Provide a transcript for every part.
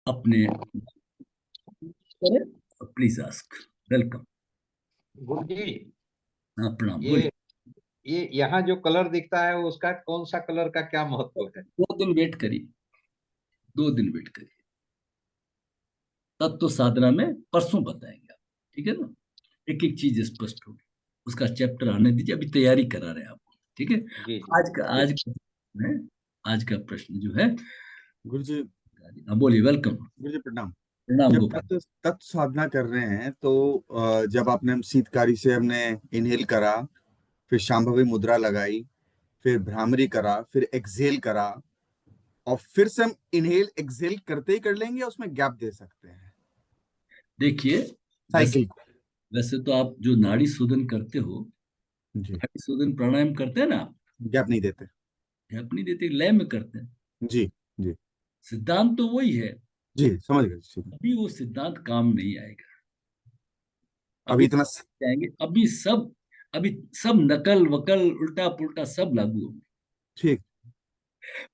अपने please ask. Welcome. गुरु जी, हाँ, प्रणाम, बोलिए। ये ये यहाँ जो कलर दिखता है उसका कौन सा कलर का क्या महत्व है? 2 दिन वेट करिए, 2 दिन वेट करिए। तब तो साधना में परसों बताएंगे आप, ठीक है ना। एक एक चीज स्पष्ट होगी, उसका चैप्टर आने दीजिए, अभी तैयारी करा रहे हैं आपको, ठीक है। जी जी। आज का प्रश्न जो है, गुरु जी। हाँ बोलिए। वेलकम। गुरु जी प्रणाम। प्रणाम जब गोपाल। तत्व तत्व साधना कर रहे हैं तो जब आपने शीतकारी से हमने इनहेल करा, फिर शांभवी मुद्रा लगाई, फिर भ्रामरी करा, फिर एक्सहेल करा, और फिर से हम इनहेल एक्सहेल करते ही कर लेंगे या उसमें गैप दे सकते हैं देखिए, वैसे साइकिल को? वैसे तो आप जो नाड़ी शोधन करते हो, जी। नाड़ी शोधन प्राणायाम करते हैं ना आप, गैप नहीं देते। अपनी देते लय में करते हैं। जी। जी। सिद्धांत तो वही है। जी समझ गए, ठीक। अभी वो सिद्धांत काम नहीं आएगा। अभी अभी इतना जाएंगे, अभी सब नकल वकल उल्टा पुल्टा सब लागू होंगे। ठीक।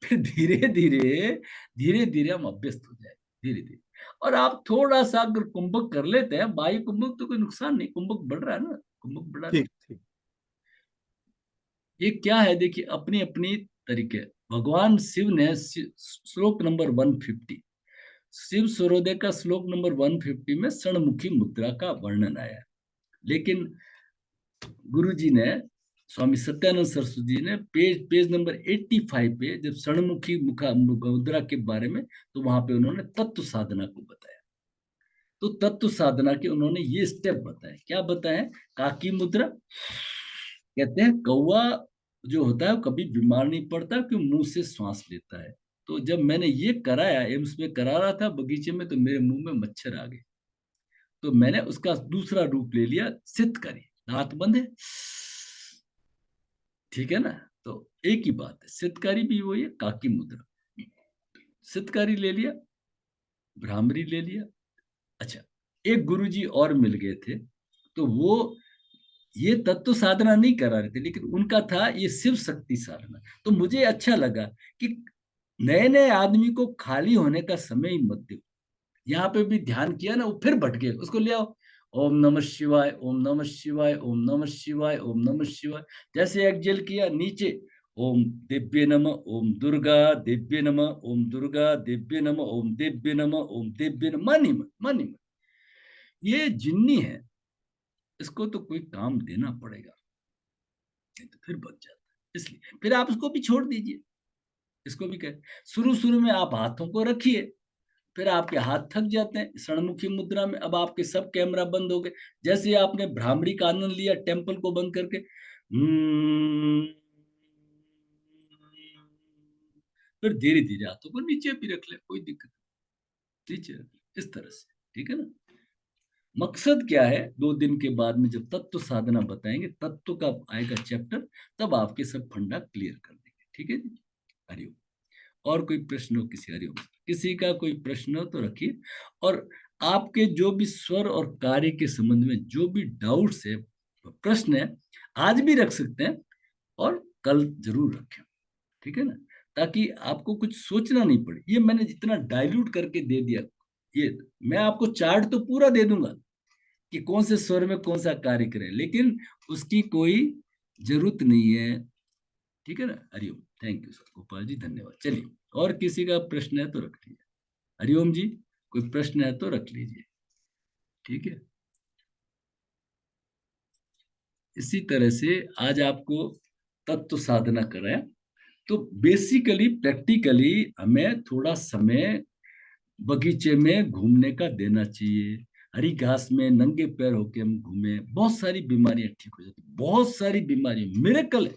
फिर धीरे धीरे, धीरे धीरे हम अभ्यस्त हो जाए, धीरे धीरे। और आप थोड़ा सा अगर कुंभक कर लेते हैं, बाह्य कुंभक तो कोई नुकसान नहीं, कुंभक बढ़ रहा है ना, कुंभक बढ़ा ठीक। दीजिए। ठीक। ये क्या है, देखिए, अपनी अपनी तरीके। भगवान शिव ने श्लोक नंबर 150, शिव सूर्योदय का श्लोक नंबर 150 में षणमुखी मुद्रा का वर्णन आया है। लेकिन गुरु जी ने, स्वामी सत्यानंद सरस्वती जी ने पेज पेज नंबर 85 पे जब षणमुखी मुखा मुद्रा के बारे में, तो वहां पे उन्होंने तत्व साधना को बताया। तो तत्व साधना के उन्होंने ये स्टेप बताए। क्या बताए? काकी मुद्रा, कहते हैं कौवा जो होता है वो कभी बीमार नहीं पड़ता, क्यों? मुंह से श्वास लेता है। तो जब मैंने ये कराया, एम्स में करा रहा था बगीचे में, तो मेरे मुंह में मच्छर आ गए। तो मैंने उसका दूसरा रूप ले लिया, सितकरी, दांत बंद है, ठीक है ना। तो एक ही बात है, सितकारी भी वही है, काकी मुद्रा। सितकारी ले लिया, भ्रामरी ले लिया। अच्छा, एक गुरुजी और मिल गए थे, तो वो ये तत्व साधना नहीं करा रहे थे, लेकिन उनका था ये शिव शक्ति साधना। तो मुझे अच्छा लगा कि नए नए आदमी को खाली होने का समय ही मत दो। यहाँ पे भी ध्यान किया ना, वो फिर भटके, उसको ले आओ। ओम नमः शिवाय, ओम नमः शिवाय, ओम नमः शिवाय, ओम नमः शिवाय। जैसे एक्जेल किया, नीचे ओम दिव्य नमः, ओम दुर्गा दिव्य नमः, ओम दुर्गा दिव्य नमः, ओम दिव्य नमः, ओम दिव्य नमः, मन ही मन, मन ही मन। ये जिन्नी है, इसको तो कोई काम देना पड़ेगा, नहीं तो फिर बच जाता है। इसलिए फिर आप इसको भी छोड़ दीजिए, इसको भी कह, शुरू शुरू में आप हाथों को रखिए, फिर आपके हाथ थक जाते हैं षणमुखी मुद्रा में। अब आपके सब कैमरा बंद हो गए, जैसे आपने भ्रामरी का आनंद लिया टेम्पल को बंद करके, फिर धीरे धीरे हाथों को नीचे भी रख ले, कोई दिक्कत नहीं, नीचे रख ले, इस तरह से, ठीक है ना। मकसद क्या है, 2 दिन के बाद में जब तत्व साधना बताएंगे, तत्व का आएगा चैप्टर, तब आपके सब फंडा क्लियर कर देंगे, ठीक है जी। हरिओम। और कोई प्रश्न हो किसी, हरिओम, किसी का कोई प्रश्न हो तो रखिए। और आपके जो भी स्वर और कार्य के संबंध में जो भी डाउट्स है, प्रश्न है, आज भी रख सकते हैं और कल जरूर रखें, ठीक है ना। ताकि आपको कुछ सोचना नहीं पड़े। ये मैंने जितना डाइल्यूट करके दे दिया, ये मैं आपको चार्ट तो पूरा दे दूंगा कि कौन से स्वर में कौन सा कार्य करें, लेकिन उसकी कोई जरूरत नहीं है, ठीक है ना। Hariom. Thank you sir, Gopal ji, धन्यवाद। चलिए, और किसी का प्रश्न है तो रख लीजिए। हरिओम जी, कोई प्रश्न है तो रख लीजिए, ठीक है। इसी तरह से आज आपको तत्व साधना कराया। तो बेसिकली प्रैक्टिकली हमें थोड़ा समय बगीचे में घूमने का देना चाहिए। हरी घास में नंगे पैर होके हम घूमे, बहुत सारी बीमारियां ठीक हो जाती, बहुत सारी बीमारियां, मिरेकल है।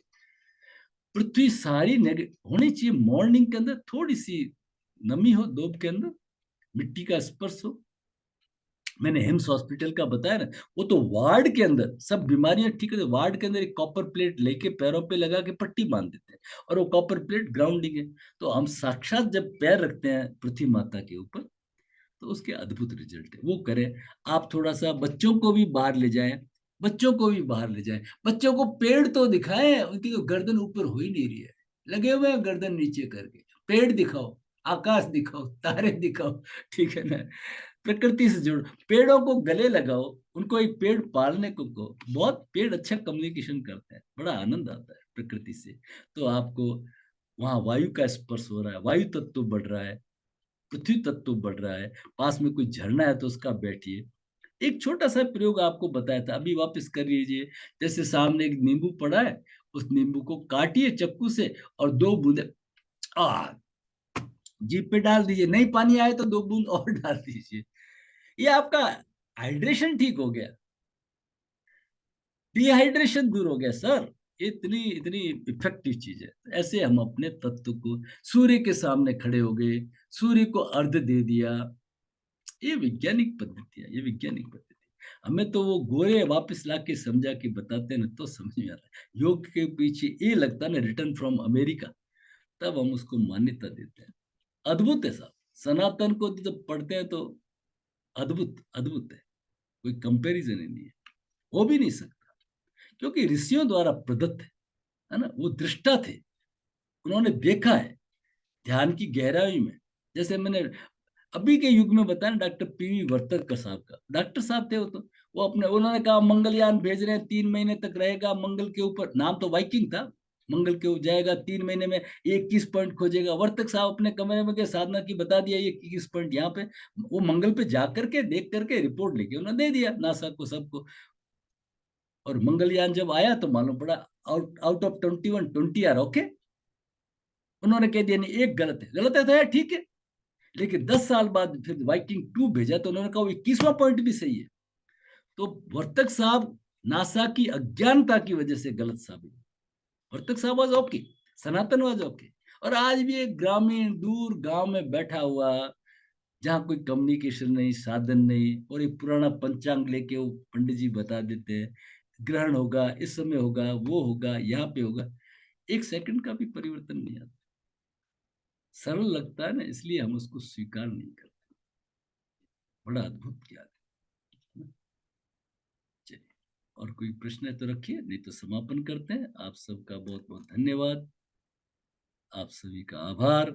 पृथ्वी सारी होनी चाहिए। मॉर्निंग के अंदर थोड़ी सी नमी हो, दोब के अंदर मिट्टी का स्पर्श हो। मैंने हिम्स हॉस्पिटल का बताया ना, वो तो वार्ड के अंदर सब बीमारियां ठीक है, वार्ड के अंदर एक कॉपर प्लेट लेके पैरों पे लगा के पट्टी बांध देते हैं, और वो कॉपर प्लेट ग्राउंडिंग है। तो हम साक्षात जब पैर रखते हैं पृथ्वी माता के ऊपर, तो उसके अद्भुत रिजल्ट है, वो करें। आप थोड़ा सा बच्चों को भी बाहर ले जाएं, बच्चों को भी बाहर ले जाएं, बच्चों को पेड़ तो दिखाएं, उनकी तो गर्दन ऊपर हो ही नहीं रही है, लगे हुए हैं गर्दन नीचे करके, पेड़ दिखाओ। आकाश दिखाओ, तारे दिखाओ, ठीक है ना। प्रकृति से जुड़ो, पेड़ों को गले लगाओ, उनको एक पेड़ पालने को कहो। बहुत पेड़ अच्छा कम्युनिकेशन करते हैं, बड़ा आनंद आता है प्रकृति से। तो आपको वहां वायु का स्पर्श हो रहा है, वायु तत्व बढ़ रहा है, पृथ्वी तत्व बढ़ रहा है, पास में कोई झरना है तो उसका बैठिए। एक छोटा सा प्रयोग आपको बताया था, अभी वापस कर लीजिए। जैसे सामने एक नींबू पड़ा है, उस नींबू को काटिए चाकू से और 2 बूंदे आ जीभ पे डाल दीजिए, नहीं पानी आए तो 2 बूंद और डाल दीजिए, ये आपका हाइड्रेशन ठीक हो गया, डिहाइड्रेशन दूर हो गया सर। इतनी इतनी इफेक्टिव चीज है। ऐसे हम अपने तत्व को, सूर्य के सामने खड़े हो गए, सूर्य को अर्घ दे दिया, ये वैज्ञानिक पद्धति है, ये वैज्ञानिक पद्धति। हमें तो वो गोरे वापस ला के समझा के बताते हैं ना, तो समझ में आ रहा है। योग के पीछे ये लगता है ना, रिटर्न फ्रॉम अमेरिका, तब हम उसको मान्यता देते हैं। अद्भुत है साहब, सनातन को जब पढ़ते हैं तो अद्भुत अद्भुत है, कोई कंपैरिजन ही नहीं है, हो भी नहीं सकता, क्योंकि ऋषियों द्वारा प्रदत्त है ना, वो दृष्टा थे, उन्होंने देखा है ध्यान की गहराई में। जैसे मैंने अभी के युग में बताया ना, डॉक्टर पीवी वर्तक साहब का, डॉक्टर साहब थे वो, तो वो अपने उन्होंने कहा मंगलयान भेज रहे हैं, 3 महीने तक रहेगा मंगल के ऊपर, नाम तो वाइकिंग था, मंगल के ऊपर जाएगा, 3 महीने में 21 पॉइंट खोजेगा। वर्तक साहब अपने कमरे में गए, साधना की बता दिया, ये 21 पॉइंट यहाँ पे। वो मंगल पे जा करके देख करके रिपोर्ट लेके उन्होंने दे दिया नासा को, सबको। और मंगलयान जब आया तो मालूम पड़ा out out of 21, 20 are okay. उन्होंने कह दिया नहीं, एक गलत है तो यार ठीक है। लेकिन 10 साल बाद फिर वाइकिंग 2 भेजा तो उन्होंने कहा 21वां पॉइंट भी सही है। तो वर्तक साहब नासा की अज्ञानता की वजह से गलत साबित, वर्तक साहब was okay, Sanatan was okay. और आज भी एक ग्रामीण दूर गांव में बैठा हुआ, जहाँ कोई कम्युनिकेशन नहीं, साधन नहीं, और एक पुराना पंचांग लेके वो पंडित जी बता देते हैं ग्रहण होगा, इस समय होगा, वो होगा, यहाँ पे होगा, 1 सेकंड का भी परिवर्तन नहीं आता। सरल लगता है ना, इसलिए हम उसको स्वीकार नहीं करते। बड़ा अद्भुत ज्ञान है। चलिए, और कोई प्रश्न है तो रखिए, नहीं तो समापन करते हैं। आप सबका बहुत बहुत धन्यवाद, आप सभी का आभार।